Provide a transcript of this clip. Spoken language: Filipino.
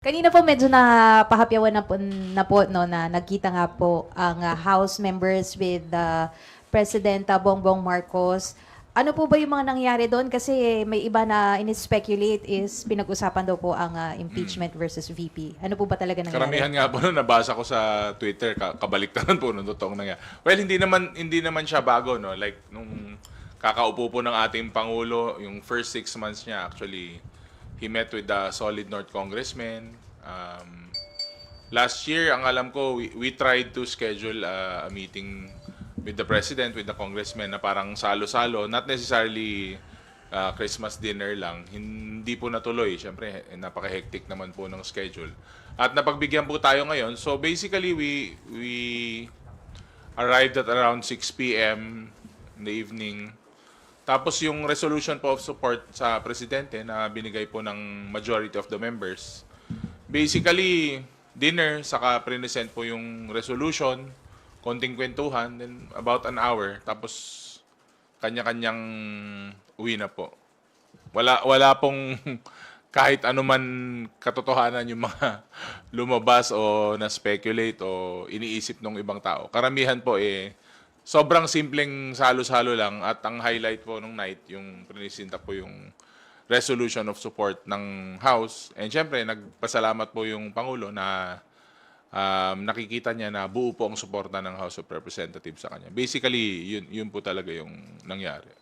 Kanina po medyo napahapyawan na po no, na nagkita nga po ang House members with President Bongbong Marcos. Ano po ba yung mga nangyari doon? Kasi may iba na in-speculate is pinag-usapan daw po ang impeachment versus VP. Ano po ba talaga nangyari? Karamihan nga po nung nabasa ko sa Twitter, kabaliktaran po nung totoong nangyari. Well, hindi naman siya bago, no? Like, nung kakaupo po ng ating Pangulo, yung first 6 months niya, actually, he met with the solid North congressmen. Last year, ang alam ko, we tried to schedule a meeting with the president, with the congressmen, na parang salo-salo, not necessarily Christmas dinner lang. Hindi po natuloy. Siyempre, napaka-hectic naman po ng schedule. At napagbigyan po tayo ngayon. So basically, we arrived at around 6 p.m. in the evening. Tapos yung resolution po of support sa presidente na binigay po ng majority of the members. Basically, dinner, saka present po yung resolution, konting kwentuhan, then about an hour. Tapos kanya-kanyang uwi na po. Wala pong kahit anuman katotohanan yung mga lumabas o na-speculate o iniisip ng ibang tao. Karamihan po sobrang simpleng salo-salo lang at ang highlight po nung night, yung prinisinta po yung resolution of support ng House. And syempre, nagpasalamat po yung Pangulo na nakikita niya na buo po ang suporta ng House of Representatives sa kanya. Basically, yun po talaga yung nangyari.